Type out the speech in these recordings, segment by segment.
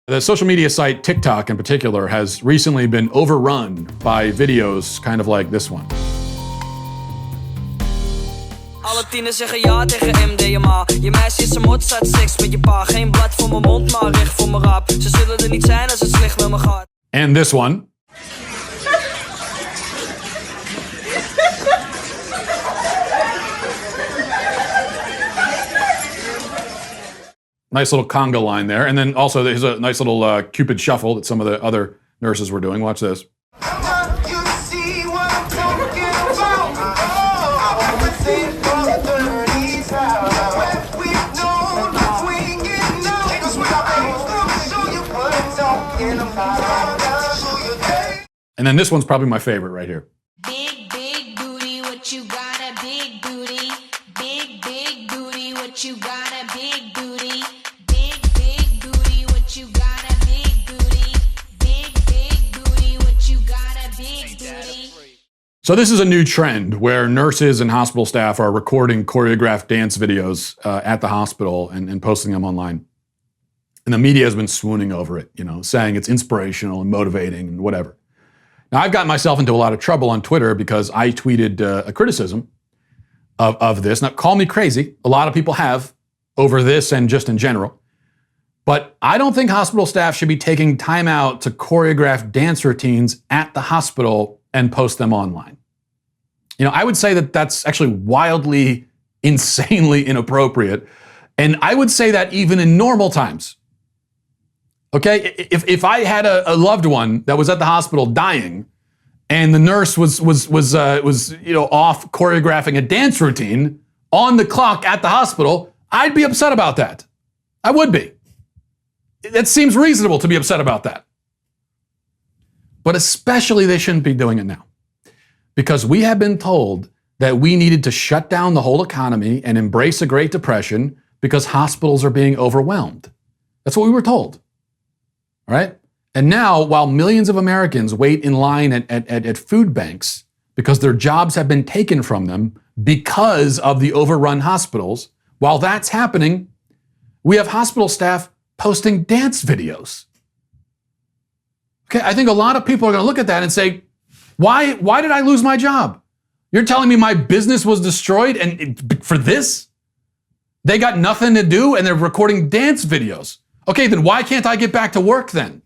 The social media site TikTok in particular has recently been overrun by videos kind of like this one. Alle tieners zeggen ja tegen MDMA. Je meisje is een mot, staat seks met je pa. Geen blad voor mijn mond, maar recht voor mijn rap. Ze zullen er niet zijn als het slecht met me gaat. And this one. Nice little conga line there. And then also there's a nice little Cupid shuffle that some of the other nurses were doing. Watch this. And then this one's probably my favorite right here. Big, big booty, what you got a big booty. Big, big booty, what you got a big booty. Big, big booty, what you got a big booty. Big, big booty, what you got a big booty. So this is a new trend where nurses and hospital staff are recording choreographed dance videos at the hospital and posting them online. And the media has been swooning over it, you know, saying it's inspirational and motivating and whatever. Now, I've gotten myself into a lot of trouble on Twitter because I tweeted a criticism of this. Now, call me crazy. A lot of people have over this and just in general. But I don't think hospital staff should be taking time out to choreograph dance routines at the hospital and post them online. You know, I would say that that's actually wildly, insanely inappropriate. And I would say that even in normal times. Okay, if I had a loved one that was at the hospital dying, and the nurse was off choreographing a dance routine on the clock at the hospital, I'd be upset about that. I would be. It seems reasonable to be upset about that. But especially they shouldn't be doing it now, because we have been told that we needed to shut down the whole economy and embrace a Great Depression because hospitals are being overwhelmed. That's what we were told. All right? And now, while millions of Americans wait in line at food banks because their jobs have been taken from them because of the overrun hospitals, while that's happening, we have hospital staff posting dance videos. Okay, I think a lot of people are going to look at that and say, why did I lose my job? You're telling me my business was destroyed and for this? They got nothing to do and they're recording dance videos. Okay, then why can't I get back to work then?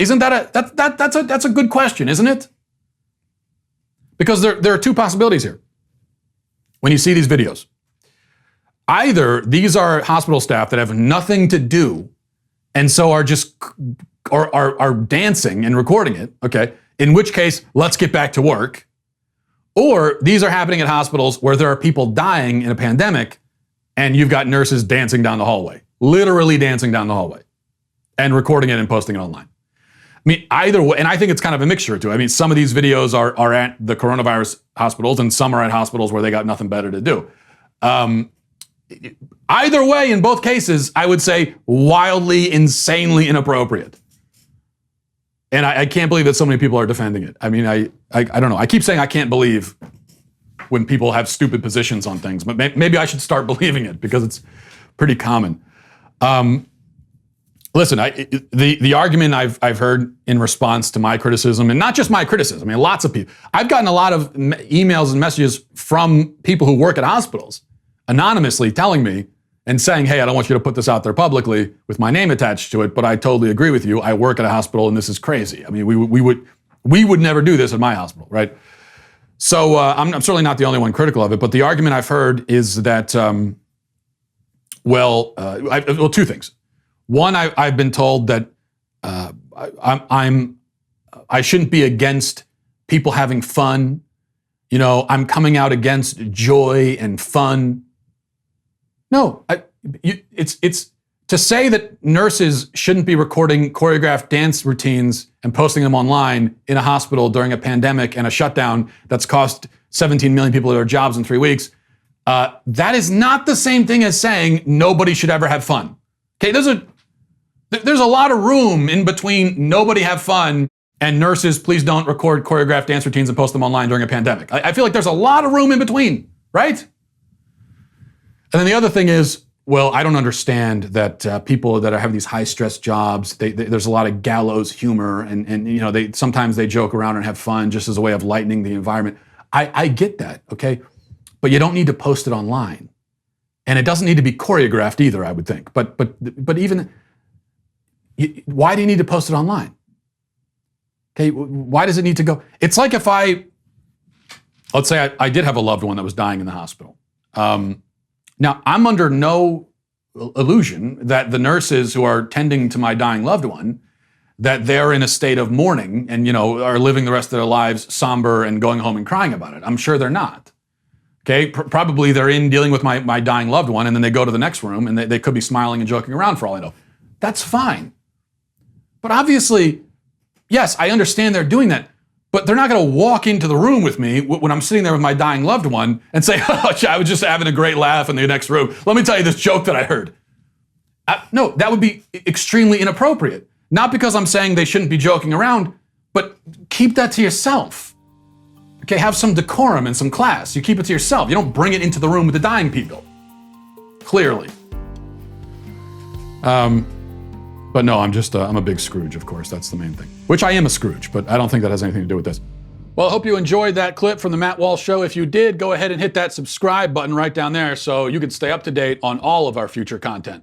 Isn't that's a good question, isn't it? Because there are two possibilities here. When you see these videos, either these are hospital staff that have nothing to do and so are just are dancing and recording it, okay? In which case, let's get back to work. Or these are happening at hospitals where there are people dying in a pandemic and you've got nurses dancing down the hallway. Literally dancing down the hallway and recording it and posting it online. I mean, either way, and I think it's kind of a mixture too. I mean, some of these videos are at the coronavirus hospitals and some are at hospitals where they got nothing better to do. Either way, in both cases, I would say wildly, insanely inappropriate. And I can't believe that so many people are defending it. I mean, I don't know. I keep saying I can't believe when people have stupid positions on things, but maybe I should start believing it because it's pretty common. Listen, the argument I've heard in response to my criticism, and not just my criticism, I mean, lots of people. I've gotten a lot of emails and messages from people who work at hospitals anonymously telling me and saying, hey, I don't want you to put this out there publicly with my name attached to it, but I totally agree with you. I work at a hospital and this is crazy. I mean, we would never do this at my hospital, right? So I'm certainly not the only one critical of it, but the argument I've heard is that, two things. One, I've been told that I shouldn't be against people having fun. You know, I'm coming out against joy and fun. No, it's to say that nurses shouldn't be recording choreographed dance routines and posting them online in a hospital during a pandemic and a shutdown that's cost 17 million people their jobs in 3 weeks. That is not the same thing as saying nobody should ever have fun. Okay, there's a lot of room in between nobody have fun and nurses, please don't record choreographed dance routines and post them online during a pandemic. I feel like there's a lot of room in between, right? And then the other thing is, well, I don't understand that people that have these high stress jobs, there's a lot of gallows humor, and you know, sometimes they joke around and have fun just as a way of lightening the environment. I get that, okay, but you don't need to post it online, and it doesn't need to be choreographed either, I would think. But even, why do you need to post it online? Okay, why does it need to go? It's like if let's say I did have a loved one that was dying in the hospital. Now, I'm under no illusion that the nurses who are tending to my dying loved one, that they're in a state of mourning and, you know, are living the rest of their lives somber and going home and crying about it. I'm sure they're not. Okay, probably they're in dealing with my dying loved one, and then they go to the next room and they could be smiling and joking around for all I know. That's fine. But obviously, yes, I understand they're doing that. But they're not going to walk into the room with me when I'm sitting there with my dying loved one and say, oh, I was just having a great laugh in the next room. Let me tell you this joke that I heard. No, that would be extremely inappropriate. Not because I'm saying they shouldn't be joking around, but keep that to yourself. Okay, have some decorum and some class. You keep it to yourself. You don't bring it into the room with the dying people. Clearly. But no, I'm a big Scrooge, of course. That's the main thing. Which I am a Scrooge, but I don't think that has anything to do with this. Well, I hope you enjoyed that clip from the Matt Walsh Show. If you did, go ahead and hit that subscribe button right down there so you can stay up to date on all of our future content.